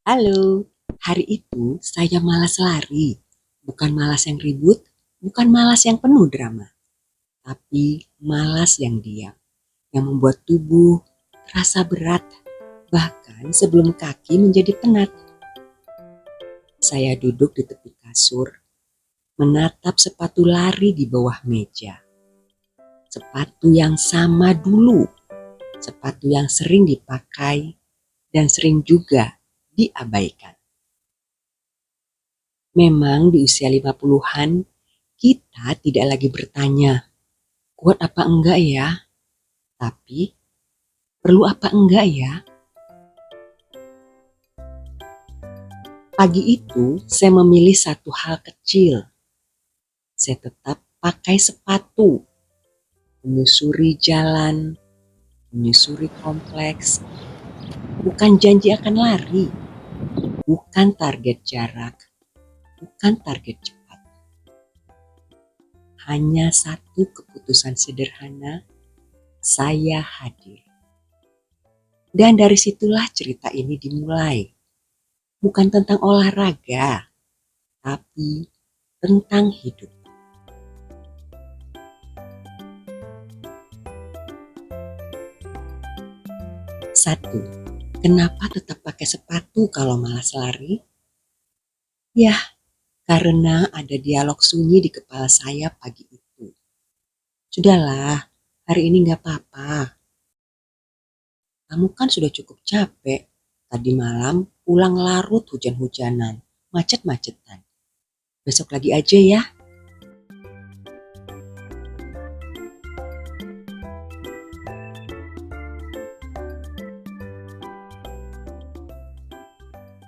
Halo, hari itu saya malas lari. Bukan malas yang ribut, bukan malas yang penuh drama, tapi malas yang diam, yang membuat tubuh terasa berat, bahkan sebelum kaki menjadi penat. Saya duduk di tepi kasur, menatap sepatu lari di bawah meja. Sepatu yang sama dulu, sepatu yang sering dipakai dan sering juga diabaikan. Memang di usia 50-an, kita tidak lagi bertanya, kuat apa enggak ya? Tapi, perlu apa enggak ya? Pagi itu, saya memilih satu hal kecil. Saya tetap pakai sepatu, menyusuri jalan, menyusuri kompleks. Bukan janji akan lari, bukan target jarak, bukan target cepat. Hanya satu keputusan sederhana, saya hadir. Dan dari situlah cerita ini dimulai. Bukan tentang olahraga, tapi tentang hidup. Satu, kenapa tetap pakai sepatu kalau malas lari? Ya, karena ada dialog sunyi di kepala saya pagi itu. Sudahlah, hari ini gak apa-apa. Kamu kan sudah cukup capek. Tadi malam pulang larut hujan-hujanan, macet-macetan. Besok lagi aja ya.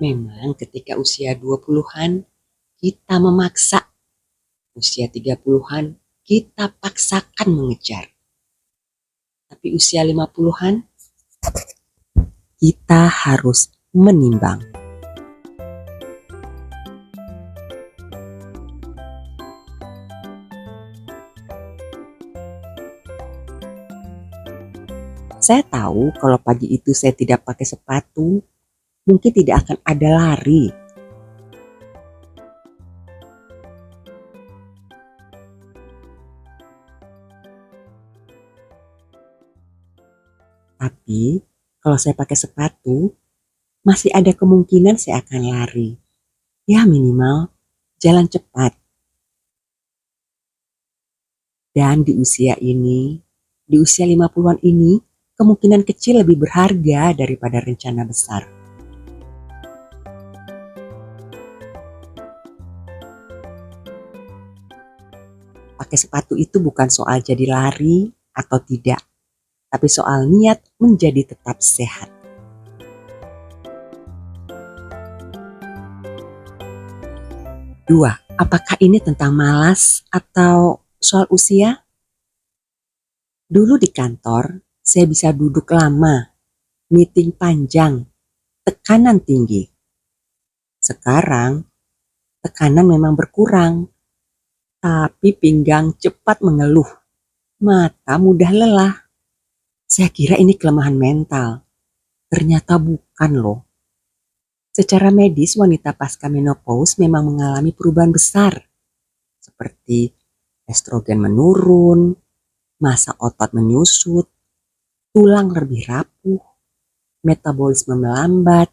Memang ketika usia 20-an, kita memaksa. Usia 30-an, kita paksakan mengejar. Tapi usia 50-an, kita harus menimbang. Saya tahu kalau pagi itu saya tidak pakai sepatu, mungkin tidak akan ada lari. Tapi kalau saya pakai sepatu, masih ada kemungkinan saya akan lari. Ya minimal jalan cepat. Dan di usia ini, di usia 50-an ini, kemungkinan kecil lebih berharga daripada rencana besar. Pakai sepatu itu bukan soal jadi lari atau tidak, tapi soal niat menjadi tetap sehat. Dua, apakah ini tentang malas atau soal usia? Dulu di kantor, saya bisa duduk lama, meeting panjang, tekanan tinggi. Sekarang, tekanan memang berkurang, tapi pinggang cepat mengeluh, mata mudah lelah. Saya kira ini kelemahan mental, ternyata bukan loh. Secara medis, wanita pasca menopause memang mengalami perubahan besar, seperti estrogen menurun, massa otot menyusut, tulang lebih rapuh, metabolisme melambat,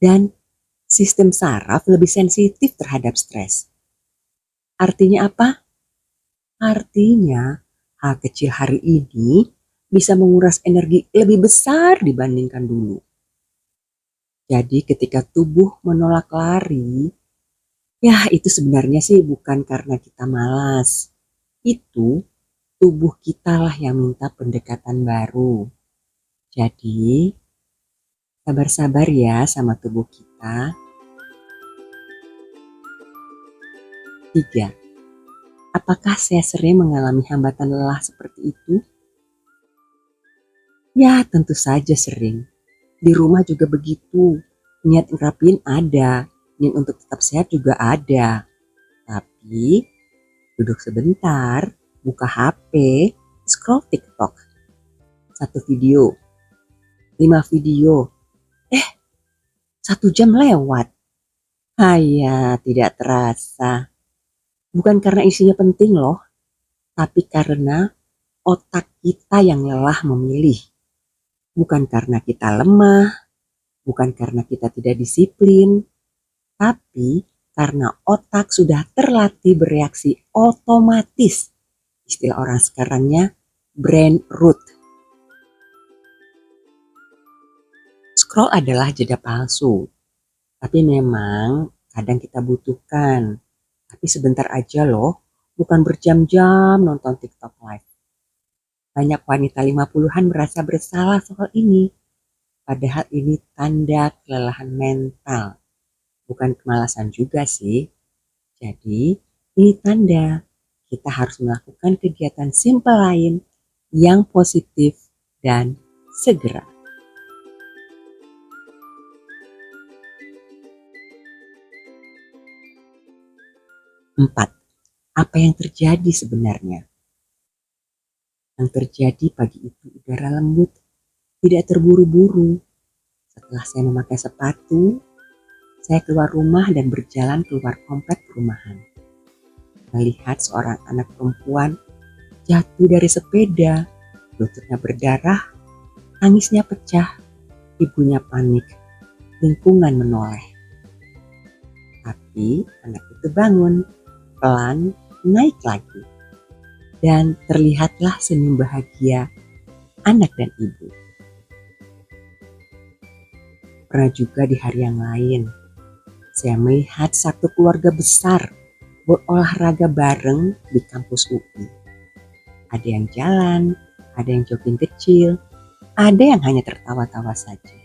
dan sistem saraf lebih sensitif terhadap stres. Artinya apa? Artinya hal kecil hari ini bisa menguras energi lebih besar dibandingkan dulu. Jadi ketika tubuh menolak lari, ya itu sebenarnya sih bukan karena kita malas. Itu tubuh kita lah yang minta pendekatan baru. Jadi sabar-sabar ya sama tubuh kita. 3. Apakah saya sering mengalami hambatan lelah seperti itu? Ya tentu saja sering. Di rumah juga begitu. Niat ngerapiin ada, niat untuk tetap sehat juga ada. Tapi duduk sebentar, buka HP, scroll TikTok. 1 video, 5 video. 1 jam lewat. Hanya tidak terasa. Bukan karena isinya penting loh, tapi karena otak kita yang lelah memilih. Bukan karena kita lemah, bukan karena kita tidak disiplin, tapi karena otak sudah terlatih bereaksi otomatis. Istilah orang sekarangnya brain root. Scroll adalah jeda palsu, tapi memang kadang kita butuhkan. Tapi sebentar aja loh, bukan berjam-jam nonton TikTok live. Banyak wanita 50-an merasa bersalah soal ini. Padahal ini tanda kelelahan mental, bukan kemalasan juga sih. Jadi, ini tanda kita harus melakukan kegiatan simpel lain yang positif dan segera. 4. Apa yang terjadi sebenarnya? Yang terjadi pagi itu udara lembut, tidak terburu-buru. Setelah saya memakai sepatu, saya keluar rumah dan berjalan keluar komplek perumahan. Melihat seorang anak perempuan jatuh dari sepeda, lututnya berdarah, tangisnya pecah, ibunya panik, lingkungan menoleh. Tapi anak itu bangun, pelan naik lagi. Dan terlihatlah senyum bahagia anak dan ibu. Pernah juga di hari yang lain, saya melihat satu keluarga besar berolahraga bareng di kampus UI. Ada yang jalan, ada yang jogging kecil, ada yang hanya tertawa-tawa saja.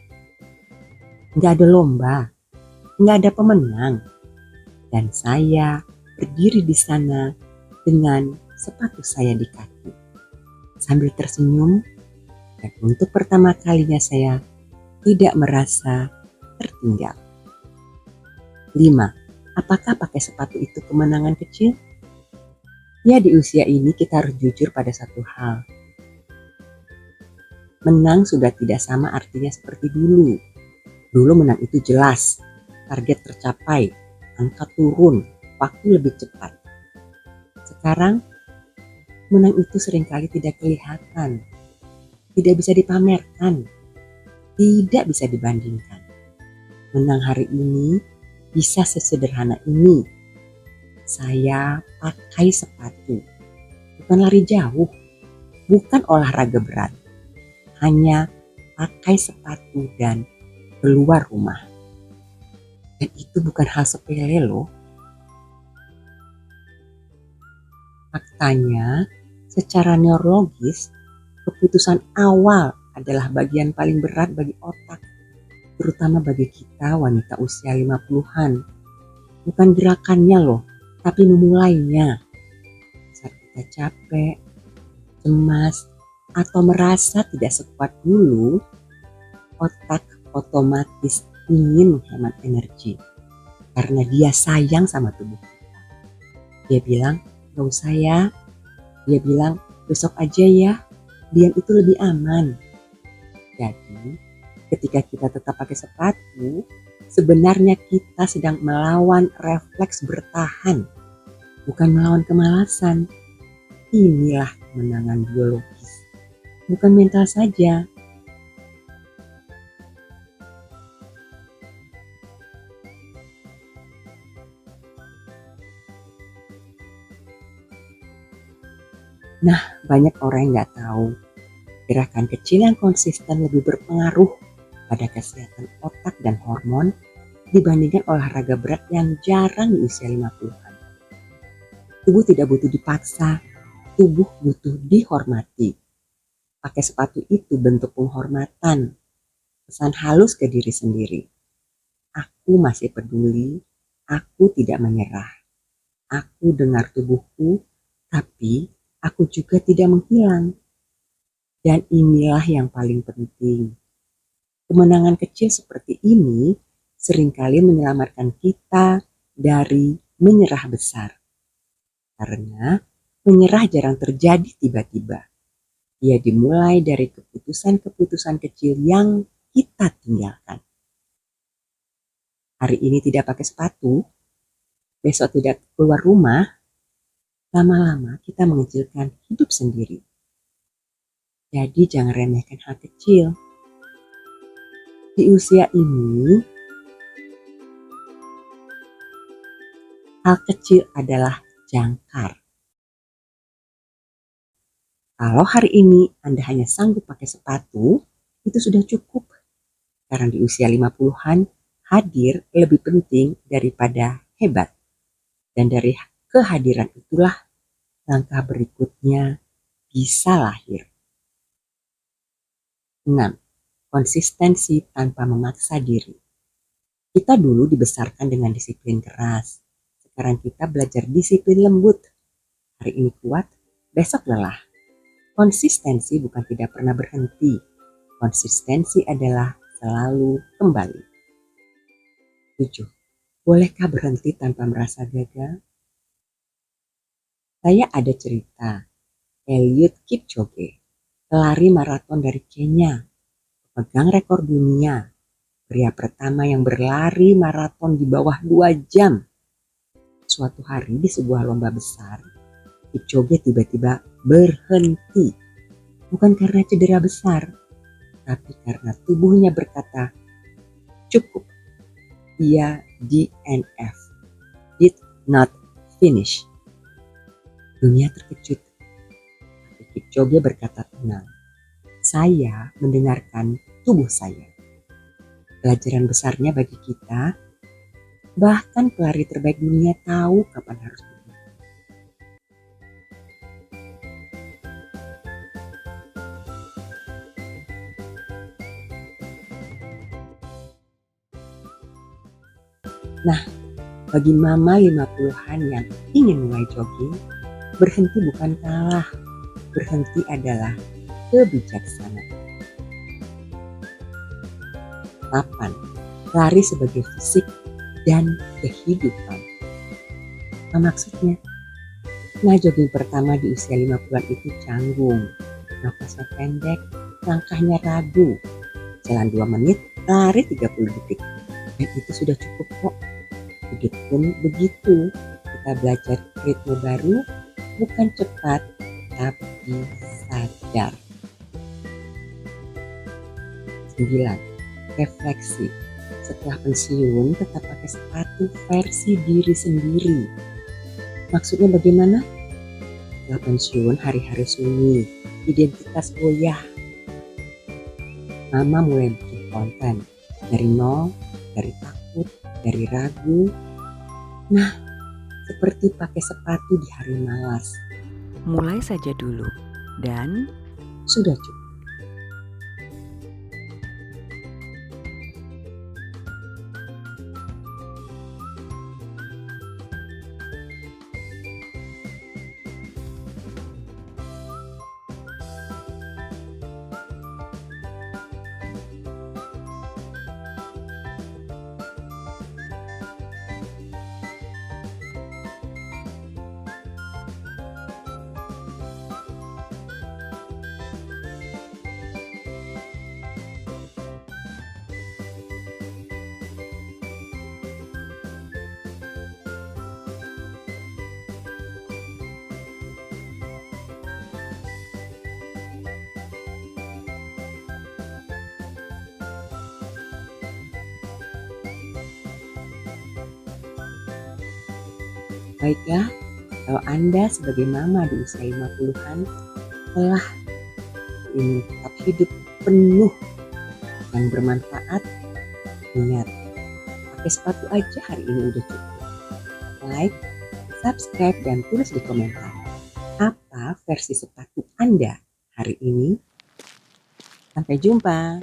Nggak ada lomba, nggak ada pemenang. Dan saya berdiri di sana dengan sepatu saya di kaki. Sambil tersenyum, dan untuk pertama kalinya saya tidak merasa tertinggal. 5. Apakah pakai sepatu itu kemenangan kecil? Ya, di usia ini kita harus jujur pada satu hal. Menang sudah tidak sama artinya seperti dulu. Dulu menang itu jelas, target tercapai, angka turun, waktu lebih cepat. Sekarang, menang itu seringkali tidak kelihatan, tidak bisa dipamerkan, tidak bisa dibandingkan. Menang hari ini bisa sesederhana ini. Saya pakai sepatu, bukan lari jauh, bukan olahraga berat, hanya pakai sepatu dan keluar rumah. Dan itu bukan hal sepele loh. Faktanya, secara neurologis, keputusan awal adalah bagian paling berat bagi otak, terutama bagi kita wanita usia 50-an. Bukan gerakannya loh, tapi memulainya. Saat kita capek, cemas, atau merasa tidak sekuat dulu, otak otomatis ingin menghemat energi. Karena dia sayang sama tubuh kita. Dia bilang, gak usah ya. Dia bilang, besok aja ya. Diam itu lebih aman. Jadi, ketika kita tetap pakai sepatu, sebenarnya kita sedang melawan refleks bertahan, bukan melawan kemalasan. Inilah kemenangan biologis, bukan mental saja. Nah, banyak orang yang nggak tahu, gerakan kecil yang konsisten lebih berpengaruh pada kesehatan otak dan hormon dibandingkan olahraga berat yang jarang di usia 50-an. Tubuh tidak butuh dipaksa, tubuh butuh dihormati. Pakai sepatu itu bentuk penghormatan, pesan halus ke diri sendiri. Aku masih peduli, aku tidak menyerah. Aku dengar tubuhku, tapi aku juga tidak menghilang. Dan inilah yang paling penting. Kemenangan kecil seperti ini seringkali menyelamatkan kita dari menyerah besar. Karena menyerah jarang terjadi tiba-tiba. Ia dimulai dari keputusan-keputusan kecil yang kita tinggalkan. hari ini tidak pakai sepatu, besok tidak keluar rumah, lama-lama kita mengecilkan hidup sendiri. Jadi jangan remehkan hal kecil. Di usia ini, hal kecil adalah jangkar. Kalau hari ini Anda hanya sanggup pakai sepatu, itu sudah cukup. Karena di usia 50-an, hadir lebih penting daripada hebat. Dan dari kehadiran itulah langkah berikutnya bisa lahir. 6. Konsistensi tanpa memaksa diri. Kita dulu dibesarkan dengan disiplin keras. Sekarang kita belajar disiplin lembut. Hari ini kuat, besok lelah. Konsistensi bukan tidak pernah berhenti. Konsistensi adalah selalu kembali. 7. Bolehkah berhenti tanpa merasa gagal? Saya ada cerita. Eliud Kipchoge, pelari maraton dari Kenya, pemegang rekor dunia, pria pertama yang berlari maraton di bawah 2 jam. Suatu hari di sebuah lomba besar, Kipchoge tiba-tiba berhenti. Bukan karena cedera besar, tapi karena tubuhnya berkata, cukup. Ia DNF, did not finish. Dunia terkejut. Tapi Kipchoge berkata tenang, saya mendengarkan tubuh saya. Pelajaran besarnya bagi kita, bahkan pelari terbaik dunia tahu kapan harus berhenti. Nah, bagi mama 50-an yang ingin mulai jogging, berhenti bukan kalah, berhenti adalah kebijaksanaan. 8. Lari sebagai fisik dan kehidupan. Apa maksudnya? Nah, jogging pertama di usia 50-an itu canggung, nafasnya pendek, langkahnya ragu. Jalan 2 menit, lari 30 detik. Dan itu sudah cukup kok. Hidup pun begitu. Kita belajar ritme baru, bukan cepat, tapi sadar. 9. Refleksi. Setelah pensiun, tetap pakai sepatu versi diri sendiri. Maksudnya bagaimana? Setelah pensiun, hari-hari sunyi, identitas goyah. Mama mulai bikin konten dari nol, dari takut, dari ragu. Nah, seperti pakai sepatu di hari malas. Mulai saja dulu dan Sudah cukup. Baiklah, kalau Anda sebagai mama di usia 50-an telah ingin tetap hidup penuh dan bermanfaat, ingat, pakai sepatu aja hari ini udah cukup. Like, subscribe, dan tulis di komentar apa versi sepatu Anda hari ini. Sampai jumpa.